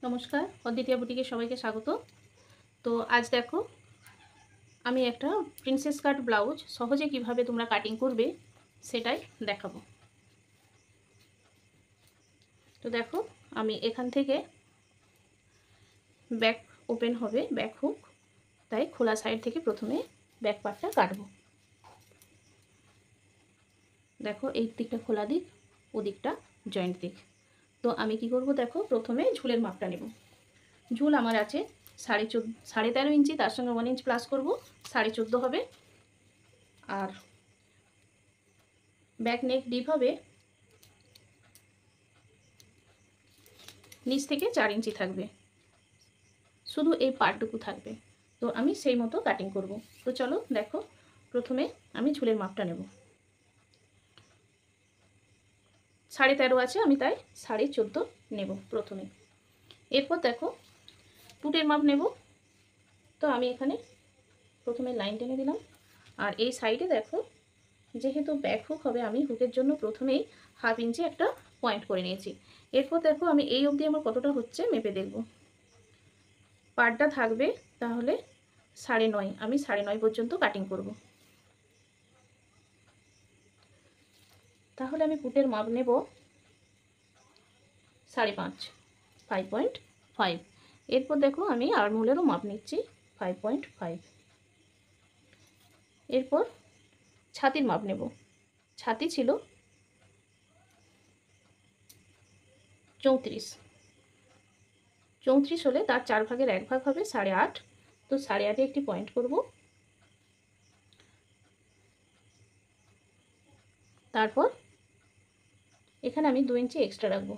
নমস্কার, অদ্বিতীয়া বুটিকে সবাইকে স্বাগত। তো আজ দেখো আমি একটা প্রিন্সেস কাট ব্লাউজ সহজে কিভাবে তোমরা কাটিং করবে সেটাই দেখাবো। তো দেখো আমি এখান থেকে ব্যাক ওপেন হবে, ব্যাক হুক, তাই খোলা সাইড থেকে প্রথমে ব্যাক পার্টটা কাটবো। দেখো এই দিকটা খোলা দিক, ওদিকটা জয়েন্ট দিক। তো আমি কি করব, দেখো প্রথমে ঝুলের মাপটা নেব। ঝুল আমার আছে 13.5 ইঞ্চি, তার সঙ্গে 1 ইঞ্চ প্লাস করব, 14.5 হবে। আর ব্যাক নেক ডিপ হবে নিচ থেকে 4 ইঞ্চি থাকবে, শুধু এই পার্টটুকু থাকবে। তো আমি সেই মতো কাটিং করব। তো চলো দেখো, প্রথমে আমি ঝুলের মাপটা নেব। 13.5 আছে, আমি তাই 14.5 নেব প্রথমে। এরপর দেখো টুটের মাপ নেব। তো আমি এখানে প্রথমে লাইন টেনে দিলাম। আর এই সাইডে দেখো, যেহেতু ব্যাক হুক হবে, আমি হুকের জন্য প্রথমেই 1/2 ইঞ্চি একটা পয়েন্ট করে নিয়েছি। এরপর দেখো আমি এই অবধি আমার কতটা হচ্ছে মেপে দেখব। পার্টটা থাকবে তাহলে 9.5, আমি 9.5 পর্যন্ত কাটিং করব। তাহলে আমি পুটের মাপ নেব 5.5, 5.5। এরপর দেখো আমি আর্মহোলেরও মাপ নিচ্ছি 5.5। এরপর ছাতির মাপ নেব। ছাতি ছিল 34, 34 হলে তার 4 ভাগের 1 ভাগ হবে 8.5। তো 8.5-এ একটি পয়েন্ট করব। তারপর এখানে আমি 2 ইঞ্চি এক্সট্রা রাখবো।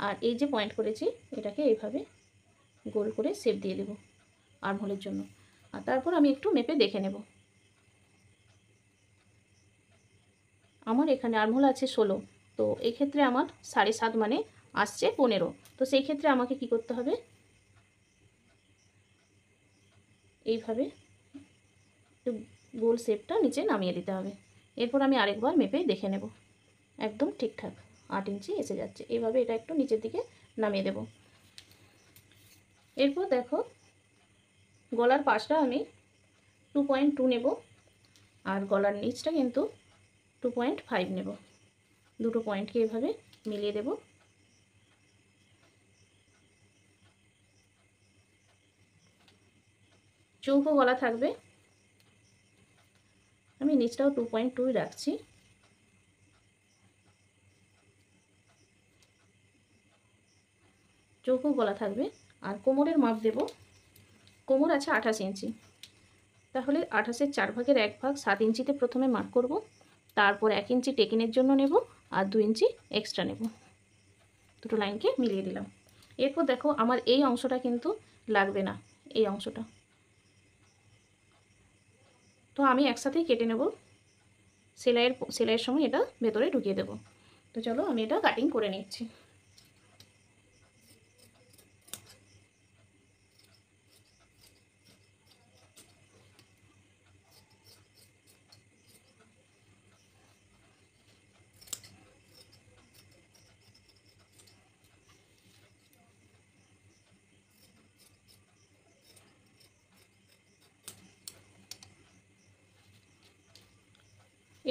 আর এই যে পয়েন্ট করেছি এটাকে এইভাবে গোল করে শেপ দিয়ে দেব আর্মহোলের জন্য। আর তারপর আমি একটু মেপে দেখে নেব। আমার এখানে আর্মহোল আছে 16, তো এই ক্ষেত্রে আমার 7.5 মানে আসছে 15। তো সেই ক্ষেত্রে আমাকে কি করতে হবে, এইভাবে একটু গোল শেপটা নিচে নামিয়ে দিতে হবে। এরপর আমি আরেকবার মেপে দেখে নেব, একদম ঠিকঠাক 8 ইঞ্চি এসে যাচ্ছে। এইভাবে এটা একটু নিচের দিকে নামিয়ে দেব। এরপর দেখো গলার পাশটা আমি 2.2 নেব, আর গলার নিচটা কিন্তু 2.5 নেব। দুটো পয়েন্টকে এভাবে মিলিয়ে দেব। চৌকো গলা থাকবে, আমি নিচটাও 2.2 রাখছি। চৌকো গলা থাকবে। আর কোমরের মাপ দেব। কোমর আছে 28 ইঞ্চি, তাহলে 28-এর 4 ভাগের 1 ভাগ 7 ইঞ্চিতে প্রথমে মার্ক করব। তারপর 1 ইঞ্চি টেকিনের জন্য নেব, আর 2 ইঞ্চি এক্সট্রা নেব। দুটো লাইনকে মিলিয়ে দিলাম। এরপর দেখো আমার এই অংশটা কিন্তু লাগবে না, এই অংশটা। তো আমি একসাথেই কেটে নেব। সেলাইয়ের সময় এটা ভেতরে ঢুকিয়ে দেব। তো চলো আমি এটা কাটিং করে নিচ্ছি।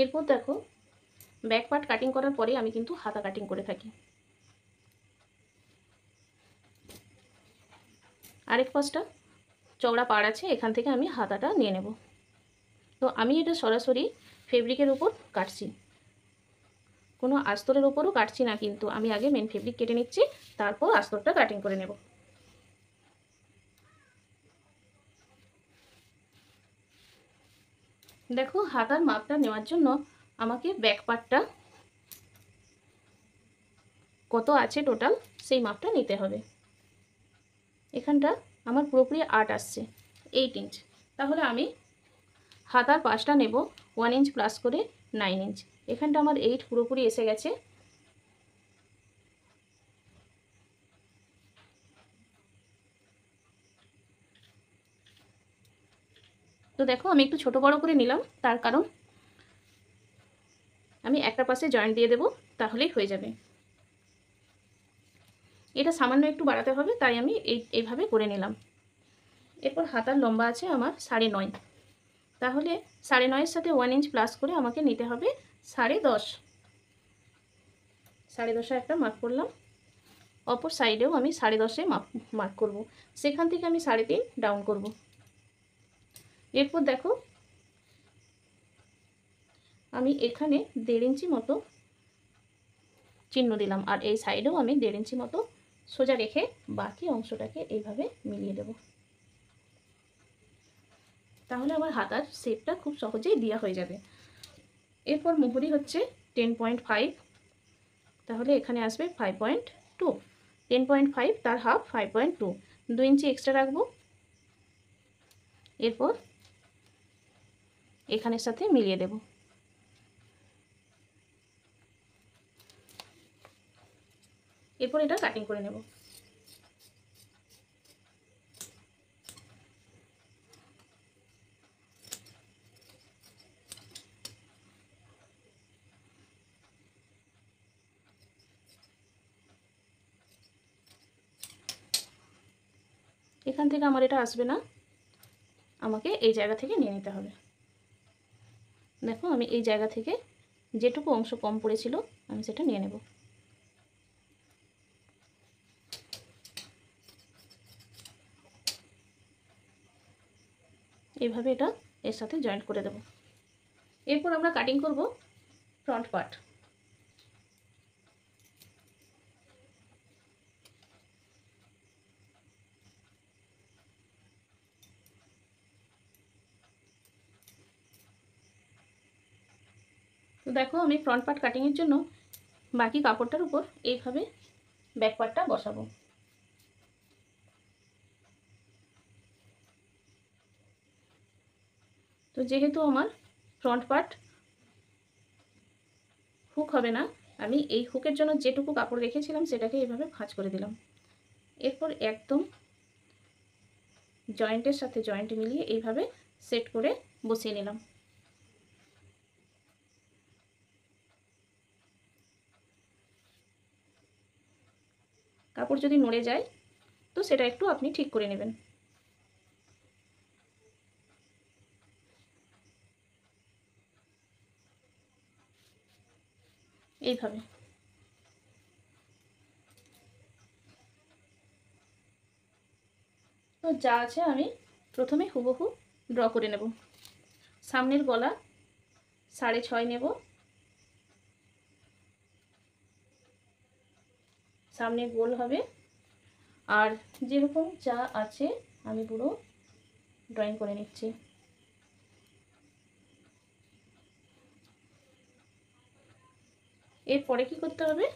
এরপর দেখো ব্যাক পার্ট কাটিং করার পরে আমি কিন্তু হাতা কাটিং করে থাকি। আরেক পাশটা চওড়া পাড় আছে, এখান থেকে আমি হাতাটা নিয়ে নেব। তো আমি এটা সরাসরি ফেব্রিকের উপর কাটছি, কোনো আস্তরের ওপরও কাটছি না, কিন্তু আমি আগে মেন ফেব্রিক কেটে নিচ্ছি, তারপর আস্তরটা কাটিং করে নেব। দেখো হাতার মাপটা নেওয়ার জন্য আমাকে ব্যাক পার্টটা কত আছে টোটাল সেই মাপটা নিতে হবে। এখানটা আমার পুরোপুরি 8 আসছে, 8 ইঞ্চ। তাহলে আমি হাতার পাশটা নেব 1 ইঞ্চ প্লাস করে 9 ইঞ্চ। এখানটা আমার 8 পুরোপুরি এসে গেছে। তো দেখো আমি একটু ছোট বড় করে নিলাম, তার কারণ আমি একটা পাশে জয়েন্ট দিয়ে দেব, তাহলেই হয়ে যাবে। এটা সামান্য একটু বাড়াতে হবে, তাই আমি এইভাবে করে নিলাম। এরপর হাতার লম্বা আছে আমার 9.5, তাহলে 9.5-এর সাথে 1 ইঞ্চ প্লাস করে আমাকে নিতে হবে 10.5। 10.5 একটা মার্ক করলাম। অপর সাইডেও আমি 10.5-এ মার্ক করব, সেখান থেকে আমি 3.5 ডাউন করব। এরপর দেখো আমি এখানে 1.5 ইঞ্চি মতো চিহ্ন দিলাম, আর এই সাইডেও আমি 1.5 ইঞ্চি মতো সোজা রেখে বাকি অংশটাকে এইভাবে মিলিয়ে দেব। তাহলে আমার হাতার শেপটা খুব সহজেই দেওয়া হয়ে যাবে। এরপর মুহুরি হচ্ছে 10.5, তাহলে এখানে আসবে 5.2। 10.5 তার হাফ 5.2, 2 ইঞ্চি এক্সট্রা রাখবো। এরপর এখানের সাথে মিলিয়ে দেব। এরপর এটা কাটিং করে নেব। এখান থেকে আমার এটা আসবে না, আমাকে এই জায়গা থেকে নিয়ে নিতে হবে। দেখো আমি এই জায়গা থেকে যেটুকু অংশ কম পড়েছিল আমি সেটা নিয়ে নেব। এইভাবে এটা এর সাথে জয়েন্ট করে দেব। এরপর আমরা কাটিং করব ফ্রন্ট পার্ট। তো দেখো আমি ফ্রন্ট পার্ট কাটিংয়ের জন্য বাকি কাপড়টার উপর এইভাবে ব্যাক পার্টটা বসাবো। তো যেহেতু আমার ফ্রন্ট পার্ট হুক হবে না, আমি এই হুকের জন্য যেটুকু কাপড় রেখেছিলাম সেটাকে এইভাবে ভাঁজ করে দিলাম। এরপর একদম জয়েন্টের সাথে জয়েন্ট মিলিয়ে এইভাবে সেট করে বসিয়ে নিলাম। কাপড় যদি নড়ে যায় তো সেটা একটু আপনি ঠিক করে নেবেন। এইভাবে তো যা আছে আমি প্রথমে হুবহু ড্র করে নেব। সামনের গলা 6.5 নেব, সামনে গোল হবে, আর যেরকম যা আছে আমি পুরো ড্রয়িং করে নিচ্ছি। এরপরে কি করতে হবে,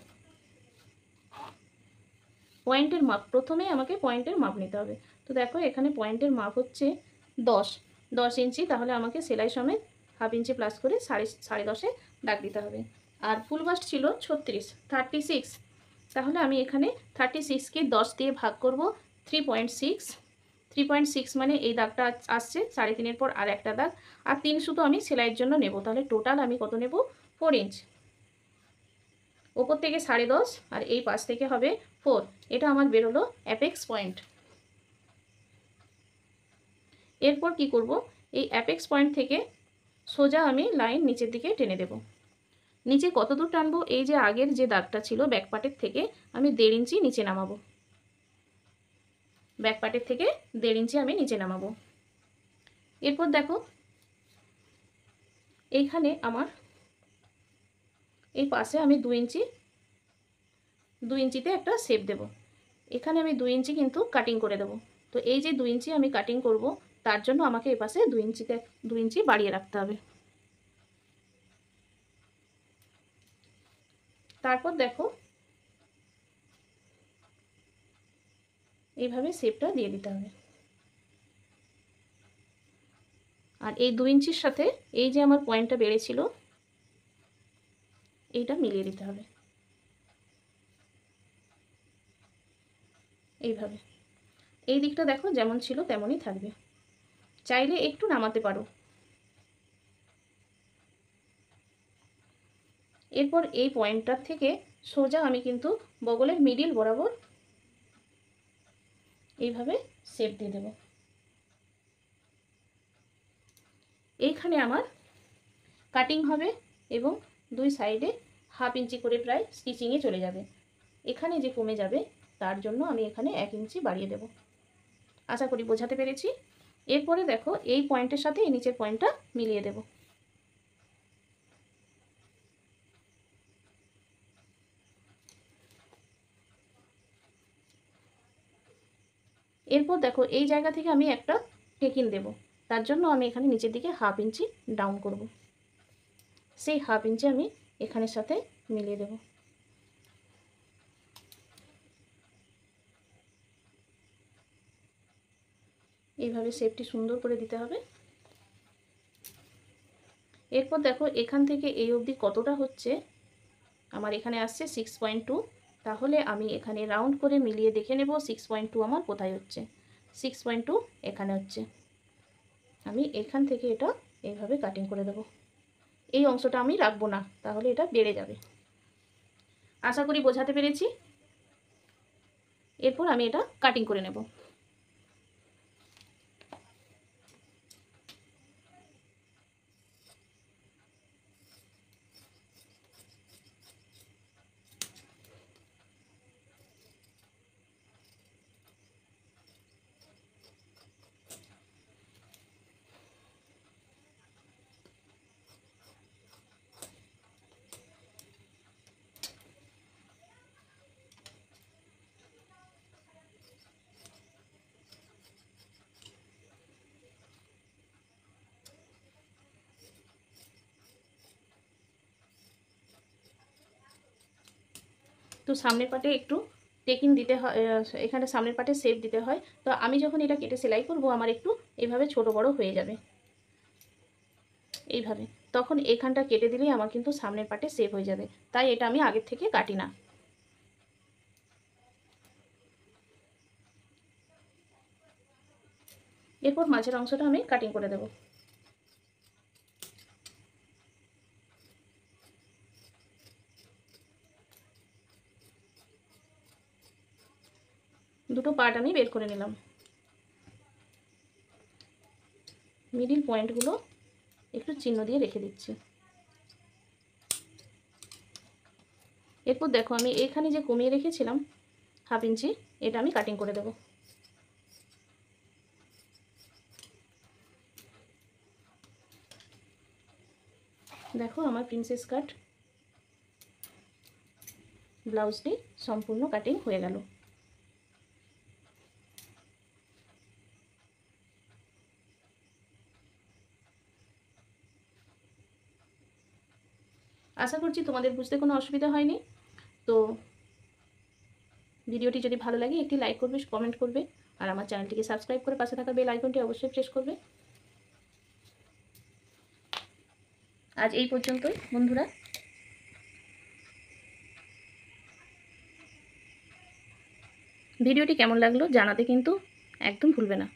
পয়েন্টের মাপ, প্রথমে আমাকে পয়েন্টের মাপ নিতে হবে। তো দেখো এখানে পয়েন্টের মাপ হচ্ছে 10 ইঞ্চি, তাহলে আমাকে সেলাই সমেত হাফ ইঞ্চি প্লাস করে 10.5 দাগ দিতে হবে। আর ফুল বাস্ট ছিল 36, তাহলে আমি এখানে 36কে 10 দিয়ে ভাগ করব 3.6 মানে এই দাগটা আসছে 3.5-এর পর আর একটা দাগ, আর 3 শুধু আমি সেলাইয়ের জন্য নেব। তাহলে টোটাল আমি কত নেব, 4 ইঞ্চ। ওপর থেকে 10.5 আর এই পাশ থেকে হবে 4, এটা আমার বেরোলো অ্যাপেক্স পয়েন্ট। এরপর কি করব, এই অ্যাপেক্স পয়েন্ট থেকে সোজা আমি লাইন নিচের দিকে টেনে দেব। নিচে কত দূর টানবো, এই যে আগের যে দাগটা ছিল ব্যাক পার্টের থেকে আমি 1.5 ইঞ্চি নিচে নামাবো। ব্যাক পার্টের থেকে 1.5 ইঞ্চি আমি নিচে নামাবো। এরপর দেখো এইখানে আমার এই পাশে আমি 2 ইঞ্চিতে একটা শেপ দেব। এখানে আমি 2 ইঞ্চি কিন্তু কাটিং করে দেব। তো এই যে 2 ইঞ্চি আমি কাটিং করব, তার জন্য আমাকে এই পাশে 2 ইঞ্চি বাড়িয়ে রাখতে হবে। তারপর দেখো এইভাবে শেপটা দিয়ে দিতে হবে। আর এই 2 ইঞ্চির সাথে এই যে আমার পয়েন্টটা বেড়েছিল এইটা মিলিয়ে দিতে হবে। এইভাবে এই দিকটা দেখো যেমন ছিল তেমনই থাকবে, চাইলে একটু নামাতে পারো। এরপর এই পয়েন্টটার থেকে সোজা আমি কিন্তু বগলের মিডিল বরাবর এইভাবে শেপ দিয়ে দেব। এইখানে আমার কাটিং হবে এবং দুই সাইডে 1/2 ইঞ্চি করে প্রায় স্টিচিংয়ে চলে যাবে। এখানে যে কমে যাবে তার জন্য আমি এখানে 1 ইঞ্চি বাড়িয়ে দেব। আশা করি বোঝাতে পেরেছি। এরপরে দেখো এই পয়েন্টের সাথে এই নিচের পয়েন্টটা মিলিয়ে দেব। এরপর দেখো এই জায়গা থেকে আমি একটা টেকিন দেব। তার জন্য আমি এখানে নিচের দিকে 1/2 ইঞ্চি ডাউন করব। সেই 1/2 ইঞ্চি আমি এখানের সাথে মিলিয়ে দেব। এইভাবে শেপটি সুন্দর করে দিতে হবে। এরপর দেখো এখান থেকে এই অবধি কতটা হচ্ছে, আমার এখানে আসছে 6.2। তাহলে আমি এখানে রাউন্ড করে মিলিয়ে দেখে নেব 6.2 আমার কোথায় হচ্ছে। 6.2 এখানে হচ্ছে। আমি এখান থেকে এটা এইভাবে কাটিং করে দেব। এই অংশটা আমি রাখবো না, তাহলে এটা বেড়ে যাবে। আশা করি বোঝাতে পেরেছি। এরপর আমি এটা কাটিং করে নেব। তো সামনের পাটে একটু টেকিং দিতে হয়, এখানে সামনের পাটে শেপ দিতে হয়। তো আমি যখন এটা কেটে সেলাই করব আমার একটু এইভাবে ছোট বড় হয়ে যাবে, এইভাবে। তখন এখানটা কেটে দিলেই আমার কিন্তু সামনের পাটে শেপ হয়ে যাবে, তাই এটা আমি আগের থেকে কাটি না। এরপর মাঝের অংশটা আমি কাটিং করে দেব। দুটো পার্ট আমি বের করে নিলাম। মিডিল পয়েন্টগুলো একটু চিহ্ন দিয়ে রেখে দিচ্ছি। এরপর দেখো আমি এখানে যে কমিয়ে রেখেছিলাম 1/2 ইঞ্চি, এটা আমি কাটিং করে দেব। দেখো আমার প্রিন্সেস কাট ব্লাউজটি সম্পূর্ণ কাটিং হয়ে গেল। আশা করছি তোমাদের বুঝতে কোনো অসুবিধা হয়নি। তো ভিডিওটি যদি ভালো লাগে একটি লাইক করবে, কমেন্ট করবে, আর আমার চ্যানেলটিকে সাবস্ক্রাইব করে পাশে থাকা বেল আইকনটি অবশ্যই প্রেস করবে। আজ এই পর্যন্তই বন্ধুরা। ভিডিওটি কেমন লাগলো জানাতে কিন্তু একদম ভুলবে না।